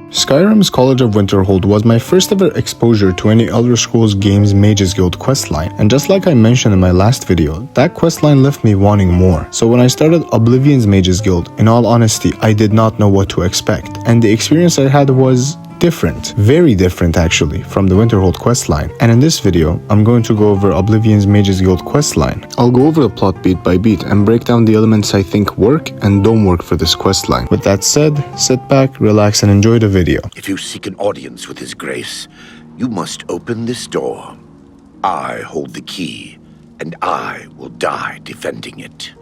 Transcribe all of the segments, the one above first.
Skyrim's College of Winterhold was my first ever exposure to any Elder Scrolls game's Mages Guild Questline, and just like I mentioned in my last video, that questline left me wanting more. So when I started Oblivion's Mages Guild, in all honesty, I did not know what to expect, and the experience I had was different, very different actually, from the Winterhold questline. And in this video, I'm going to go over Oblivion's Mages Guild questline. I'll go over the plot beat by beat and break down the elements I think work and don't work for this questline. With that said, sit back, relax, and enjoy the video. If you seek an audience with His Grace, you must open this door. I hold the key, and I will die defending it.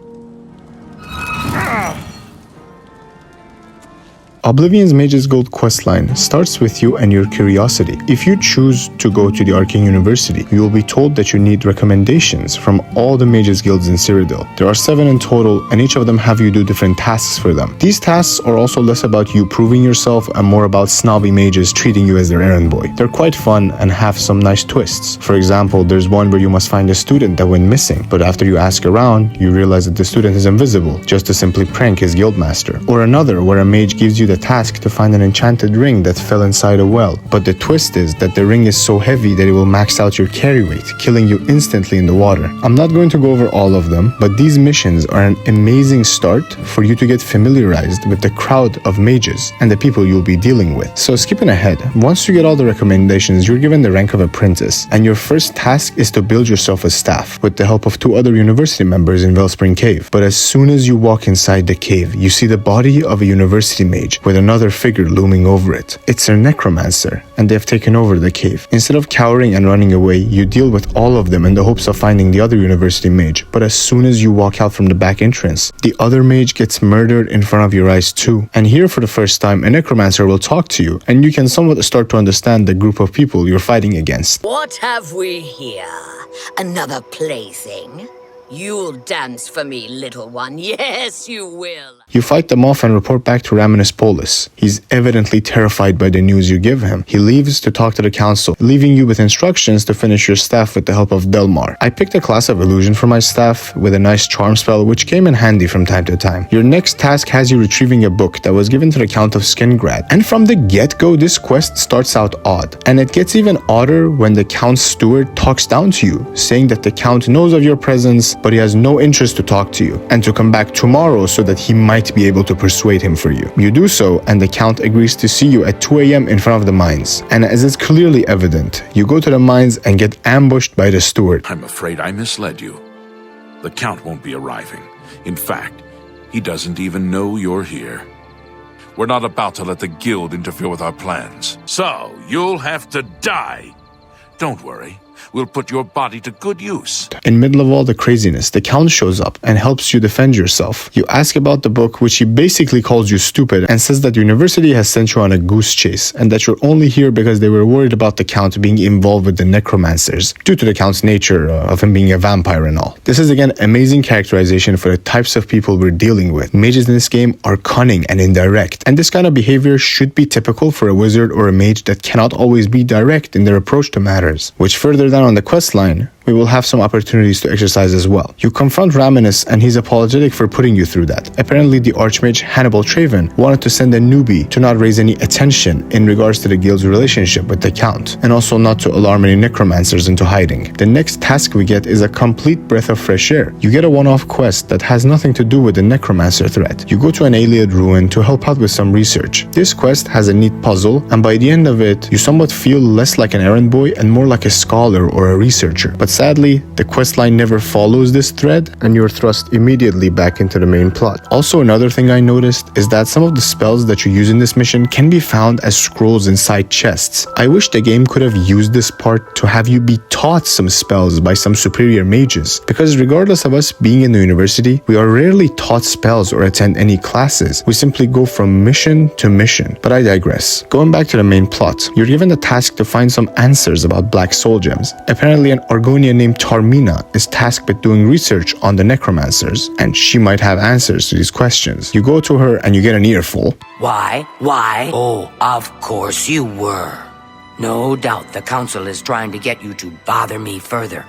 Oblivion's Mages Guild questline starts with you and your curiosity. If you choose to go to the Arcane University, you will be told that you need recommendations from all the Mages Guilds in Cyrodiil. There are 7 in total, and each of them have you do different tasks for them. These tasks are also less about you proving yourself and more about snobby mages treating you as their errand boy. They're quite fun and have some nice twists. For example, there's one where you must find a student that went missing, but after you ask around, you realize that the student is invisible, just to simply prank his guildmaster. Or another where a mage gives you the task to find an enchanted ring that fell inside a well, but the twist is that the ring is so heavy that it will max out your carry weight, killing you instantly in the water. I'm not going to go over all of them, but these missions are an amazing start for you to get familiarized with the crowd of mages and the people you'll be dealing with. So skipping ahead, once you get all the recommendations, you're given the rank of apprentice, and your first task is to build yourself a staff with the help of 2 other university members in Wellspring Cave. But as soon as you walk inside the cave, you see the body of a university mage with another figure looming over it. It's a Necromancer, and they've taken over the cave. Instead of cowering and running away, you deal with all of them in the hopes of finding the other university mage. But as soon as you walk out from the back entrance, the other mage gets murdered in front of your eyes too. And here for the first time, a Necromancer will talk to you, and you can somewhat start to understand the group of people you're fighting against. What have we here? Another plaything? You'll dance for me, little one. Yes, you will. You fight them off and report back to Raminus Polus. He's evidently terrified by the news you give him. He leaves to talk to the council, leaving you with instructions to finish your staff with the help of Delmar. I picked a class of illusion for my staff with a nice charm spell which came in handy from time to time. Your next task has you retrieving a book that was given to the Count of Skingrad. And from the get-go, this quest starts out odd. And it gets even odder when the Count's steward talks down to you, saying that the Count knows of your presence, but he has no interest to talk to you, and to come back tomorrow so that he might be able to persuade him for you. You do so, and the Count agrees to see you at 2 AM in front of the mines. And as is clearly evident, you go to the mines and get ambushed by the steward. I'm afraid I misled you. The Count won't be arriving. In fact, he doesn't even know you're here. We're not about to let the guild interfere with our plans. So, you'll have to die. Don't worry. We'll put your body to good use. In middle of all the craziness, the Count shows up and helps you defend yourself. You ask about the book, which he basically calls you stupid and says that the university has sent you on a goose chase and that you're only here because they were worried about the Count being involved with the Necromancers due to the Count's nature of him being a vampire and all. This is again amazing characterization for the types of people we're dealing with. Mages in this game are cunning and indirect, and this kind of behavior should be typical for a wizard or a mage that cannot always be direct in their approach to matters, which further down on the questline, we will have some opportunities to exercise as well. You confront Raminus and he's apologetic for putting you through that. Apparently the Archmage Hannibal Traven wanted to send a newbie to not raise any attention in regards to the guild's relationship with the Count, and also not to alarm any Necromancers into hiding. The next task we get is a complete breath of fresh air. You get a one-off quest that has nothing to do with the Necromancer threat. You go to an Iliad ruin to help out with some research. This quest has a neat puzzle, and by the end of it, you somewhat feel less like an errand boy and more like a scholar or a researcher. But sadly, the questline never follows this thread, and you're thrust immediately back into the main plot. Also, another thing I noticed is that some of the spells that you use in this mission can be found as scrolls inside chests. I wish the game could have used this part to have you be taught some spells by some superior mages, because regardless of us being in the university, we are rarely taught spells or attend any classes. We simply go from mission to mission. But I digress. Going back to the main plot, you're given the task to find some answers about black soul gems. Apparently an Argonian named Tarmina is tasked with doing research on the Necromancers, and she might have answers to these questions. You go to her and you get an earful. Why? Oh, of course you were. No doubt the council is trying to get you to bother me further.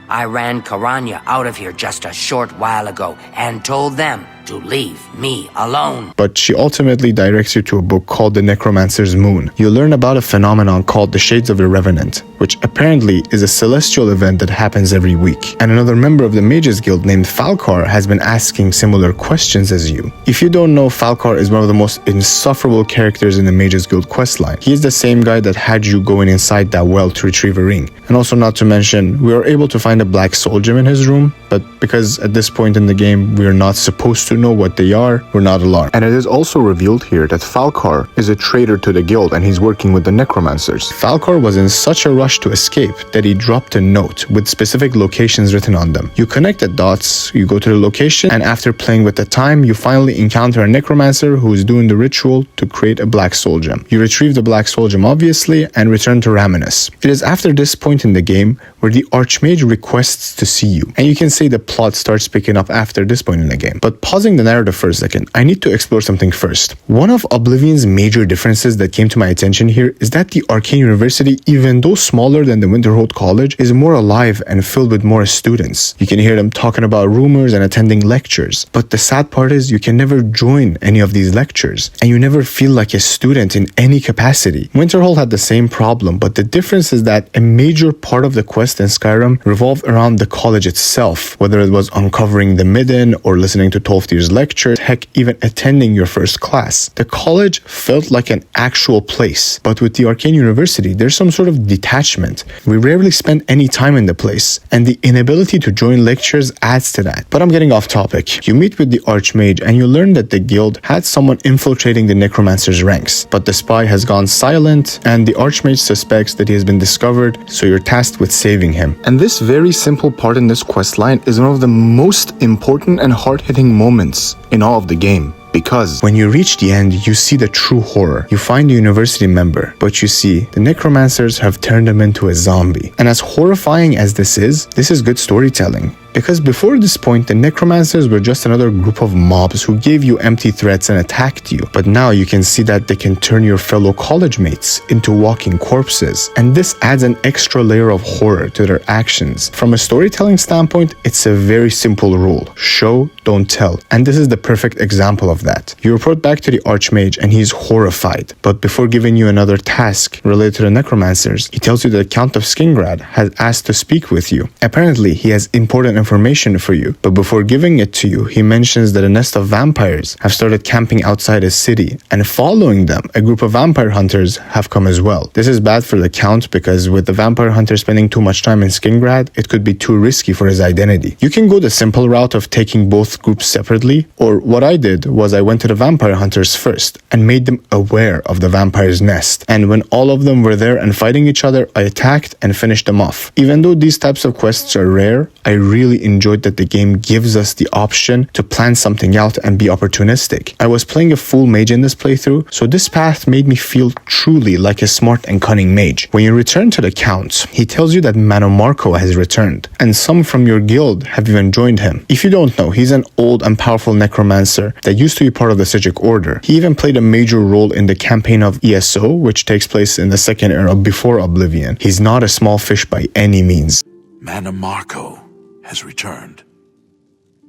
I ran Karanya out of here just a short while ago and told them to leave me alone. But she ultimately directs you to a book called The Necromancer's Moon. You learn about a phenomenon called the Shades of the Revenant, which apparently is a celestial event that happens every week. And another member of the Mages Guild named Falcar has been asking similar questions as you. If you don't know, Falcar is one of the most insufferable characters in the Mages Guild Questline. He is the same guy that had you going inside that well to retrieve a ring. And also, not to mention, we were able to find a black soul gem in his room, but because at this point in the game we are not supposed to know what they are, we're not alarmed. And it is also revealed here that Falcar is a traitor to the guild and he's working with the Necromancers. Falcar was in such a rush to escape that he dropped a note with specific locations written on them. You connect the dots, you go to the location, and after playing with the time, you finally encounter a Necromancer who is doing the ritual to create a black soul gem. You retrieve the black soul gem obviously and return to Raminus. It is after this point in the game where the Archmage requests to see you, and you can say the plot starts picking up after this point in the game. But pausing the narrative for a second, I need to explore something first. One of Oblivion's major differences that came to my attention here is that the Arcane University, even though smaller than the Winterhold College, is more alive and filled with more students. You can hear them talking about rumors and attending lectures. But the sad part is you can never join any of these lectures, and you never feel like a student in any capacity. Winterhold had the same problem, but the difference is that a major part of the quest in Skyrim revolved around the college itself, whether it was uncovering the Midden or listening to Tolfdir's lectures, heck, even attending your first class. The college felt like an actual place, but with the Arcane University, there's some sort of detachment. We rarely spend any time in the place, and the inability to join lectures adds to that. But I'm getting off topic. You meet with the Archmage and you learn that the guild had someone infiltrating the Necromancer's ranks, but the spy has gone silent and the Archmage suspects that he has been discovered, so you're tasked with saving him. And this very simple part in this questline is one of the most important and hard-hitting moments in all of the game. Because when you reach the end, you see the true horror. You find the university member, but you see, the Necromancers have turned him into a zombie. And as horrifying as this is good storytelling. Because before this point, the Necromancers were just another group of mobs who gave you empty threats and attacked you. But now you can see that they can turn your fellow college mates into walking corpses. And this adds an extra layer of horror to their actions. From a storytelling standpoint, it's a very simple rule. Show, don't tell. And this is the perfect example of that. You report back to the Archmage and he's horrified. But before giving you another task related to the Necromancers, he tells you that the Count of Skingrad has asked to speak with you. Apparently, he has important information for you, but before giving it to you, he mentions that a nest of vampires have started camping outside his city, and following them, a group of vampire hunters have come as well. This is bad for the Count because with the vampire hunter spending too much time in Skingrad, it could be too risky for his identity. You can go the simple route of taking both groups separately, or what I did was I went to the vampire hunters first and made them aware of the vampire's nest, and when all of them were there and fighting each other, I attacked and finished them off. Even though these types of quests are rare, I really enjoyed that the game gives us the option to plan something out and be opportunistic. I was playing a full mage in this playthrough, so this path made me feel truly like a smart and cunning mage. When you return to the Count, he tells you that Mannimarco has returned, and some from your guild have even joined him. If you don't know, he's an old and powerful necromancer that used to be part of the Sijic Order. He even played a major role in the campaign of ESO, which takes place in the Second Era before Oblivion. He's not a small fish by any means. Mannimarco has returned.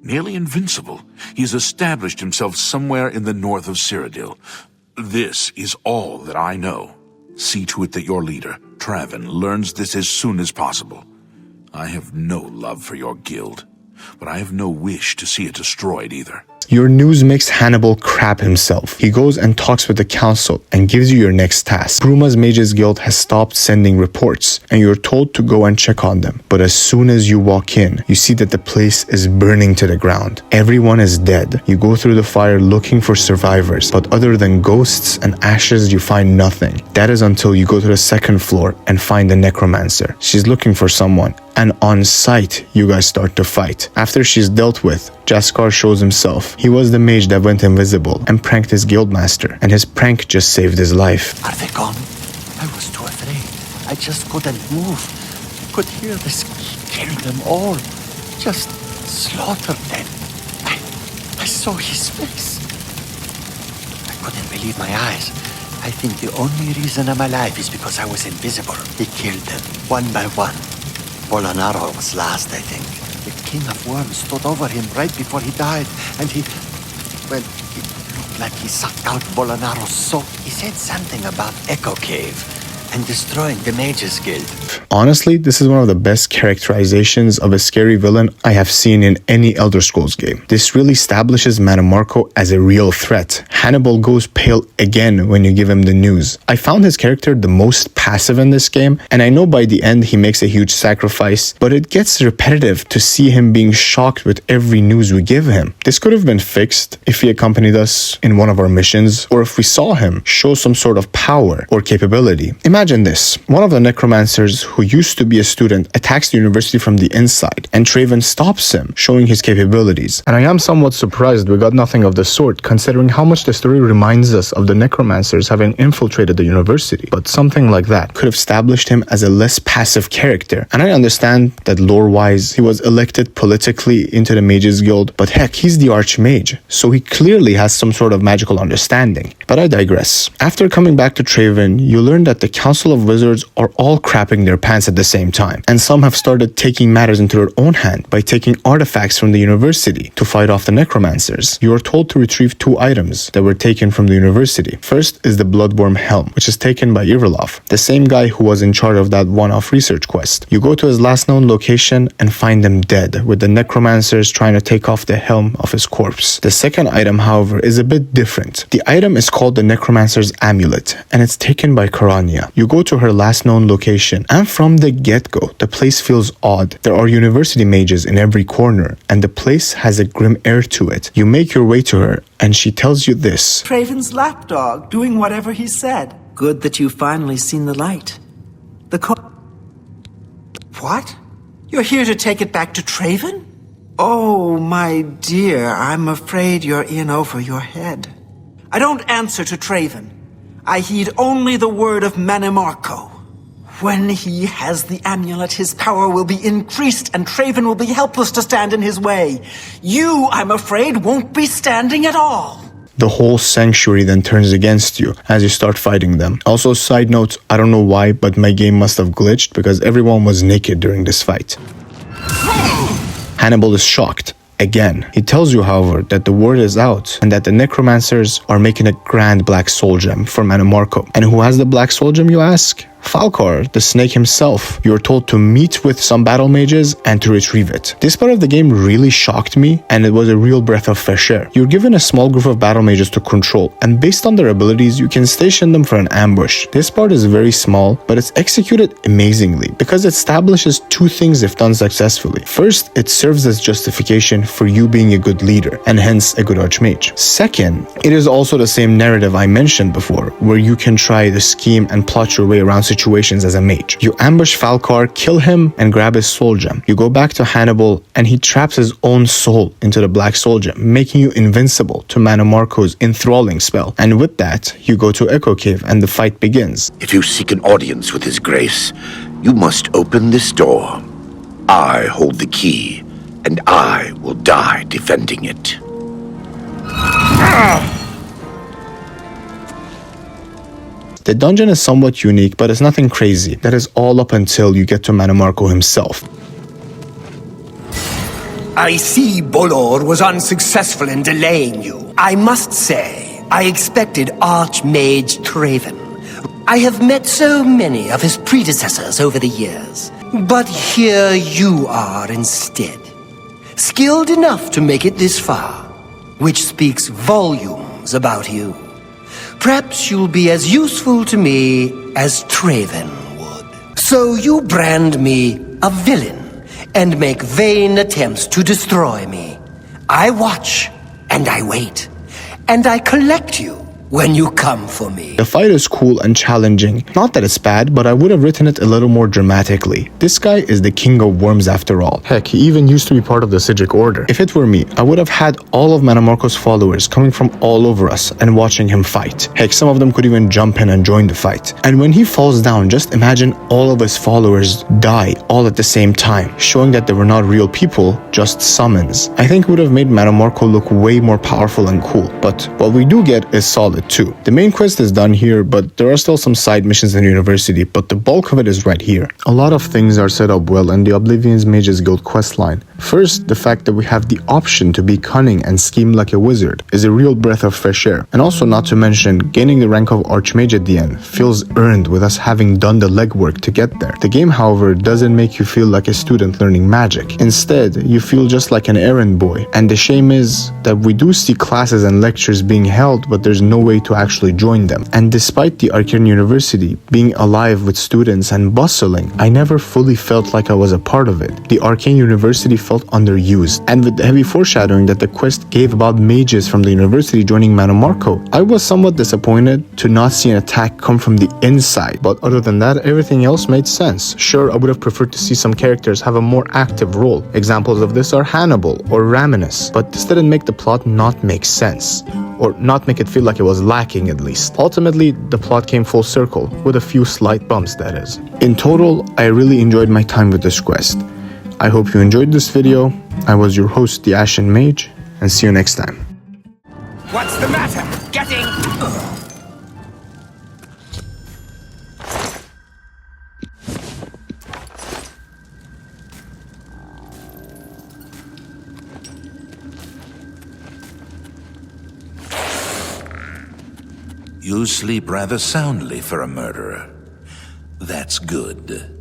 Nearly invincible, he's established himself somewhere in the north of Cyrodiil. This is all that I know. See to it that your leader, Traven, learns this as soon as possible. I have no love for your guild, but I have no wish to see it destroyed either. Your news makes Hannibal crap himself. He goes and talks with the council and gives you your next task. Bruma's Mages Guild has stopped sending reports, and you're told to go and check on them. But as soon as you walk in, you see that the place is burning to the ground. Everyone is dead. You go through the fire looking for survivors, but other than ghosts and ashes, you find nothing. That is until you go to the second floor and find the Necromancer. She's looking for someone, and on sight, you guys start to fight. After she's dealt with, Jaskar shows himself. He was the mage that went invisible and pranked his guildmaster, and his prank just saved his life. Are they gone? I was too afraid. I just couldn't move. Could hear this kill them all. Just slaughter them. I saw his face. I couldn't believe my eyes. I think the only reason I'm alive is because I was invisible. He killed them, one by one. Polonaro was last, I think. The King of Worms stood over him right before he died, and he Well, it looked like he sucked out Bolanaro's soul. He said something about Echo Cave and destroying the Mages Guild. Honestly, this is one of the best characterizations of a scary villain I have seen in any Elder Scrolls game. This really establishes Mannimarco as a real threat. Hannibal goes pale again when you give him the news. I found his character the most passive in this game, and I know by the end he makes a huge sacrifice, but it gets repetitive to see him being shocked with every news we give him. This could have been fixed if he accompanied us in one of our missions, or if we saw him show some sort of power or capability. Imagine this. One of the Necromancers who used to be a student attacks the university from the inside, and Traven stops him, showing his capabilities. And I am somewhat surprised we got nothing of the sort, considering how much the story reminds us of the Necromancers having infiltrated the university. But something like that could have established him as a less passive character. And I understand that lore-wise, he was elected politically into the Mages Guild, but heck, he's the Archmage, so he clearly has some sort of magical understanding. But I digress. After coming back to Traven, you learn that the Council of Wizards are all crapping their pants at the same time, and some have started taking matters into their own hand by taking artifacts from the university to fight off the Necromancers. You are told to retrieve 2 items that were taken from the university. First is the Bloodworm Helm, which is taken by Irilov, the same guy who was in charge of that one-off research quest. You go to his last known location and find him dead, with the Necromancers trying to take off the helm of his corpse. The second item, however, is a bit different. The item is called the Necromancer's Amulet, and it's taken by Karania. You go to her last known location, and from the get-go, the place feels odd. There are university mages in every corner, and the place has a grim air to it. You make your way to her, and she tells you this. Traven's lapdog, doing whatever he said. Good that you've finally seen the light. What? You're here to take it back to Traven? Oh, my dear, I'm afraid you're in over your head. I don't answer to Traven. I heed only the word of Mannimarco. When he has the amulet, his power will be increased, and Traven will be helpless to stand in his way. You, I'm afraid, won't be standing at all. The whole sanctuary then turns against you as you start fighting them. Also, side note, I don't know why, but my game must have glitched because everyone was naked during this fight. Hannibal is shocked. Again, he tells you, however, that the word is out and that the Necromancers are making a grand black soul gem for Mannimarco. And who has the black soul gem, you ask? Falkar, the snake himself. You're told to meet with some battle mages and to retrieve it. This part of the game really shocked me, and it was a real breath of fresh air. You're given a small group of battle mages to control, and based on their abilities, you can station them for an ambush. This part is very small, but it's executed amazingly because it establishes 2 things if done successfully. First, it serves as justification for you being a good leader, and hence a good archmage. Second, it is also the same narrative I mentioned before, where you can try the scheme and plot your way around situations as a mage. You ambush Falkar, kill him, and grab his soul gem. You go back to Hannibal, and he traps his own soul into the black soul gem, making you invincible to Mannimarco's enthralling spell. And with that, you go to Echo Cave, and the fight begins. If you seek an audience with his grace, you must open this door. I hold the key, and I will die defending it. The dungeon is somewhat unique, but it's nothing crazy. That is all up until you get to Mannimarco himself. I see Bolor was unsuccessful in delaying you. I must say, I expected Archmage Traven. I have met so many of his predecessors over the years. But here you are instead. Skilled enough to make it this far, which speaks volumes about you. Perhaps you'll be as useful to me as Traven would. So you brand me a villain and make vain attempts to destroy me. I watch and I wait, and I collect you when you come for me. The fight is cool and challenging. Not that it's bad, but I would have written it a little more dramatically. This guy is the king of worms after all. Heck, he even used to be part of the Sijic Order. If it were me, I would have had all of Mannimarco's followers coming from all over us and watching him fight. Heck, some of them could even jump in and join the fight. And when he falls down, just imagine all of his followers die all at the same time, showing that they were not real people, just summons. I think it would have made Mannimarco look way more powerful and cool, but what we do get is solid. it too. The main quest is done here, but there are still some side missions in the university, but the bulk of it is right here. A lot of things are set up well in the Oblivion's Mages Guild Questline. First, the fact that we have the option to be cunning and scheme like a wizard is a real breath of fresh air. And also, not to mention, gaining the rank of Archmage at the end feels earned with us having done the legwork to get there. The game, however, doesn't make you feel like a student learning magic. Instead, you feel just like an errand boy. And the shame is that we do see classes and lectures being held, but there's no way to actually join them. And despite the Arcane University being alive with students and bustling, I never fully felt like I was a part of it. The Arcane University felt underused, and with the heavy foreshadowing that the quest gave about mages from the university joining Mannimarco, I was somewhat disappointed to not see an attack come from the inside. But other than that, everything else made sense. Sure, I would have preferred to see some characters have a more active role. Examples of this are Hannibal or Raminus, but this didn't make the plot not make sense, or not make it feel like it was lacking at least. Ultimately, the plot came full circle, with a few slight bumps, that is. In total, I really enjoyed my time with this quest. I hope you enjoyed this video. I was your host, the Ashen Mage, and see you next time. What's the matter? Getting... You sleep rather soundly for a murderer. That's good.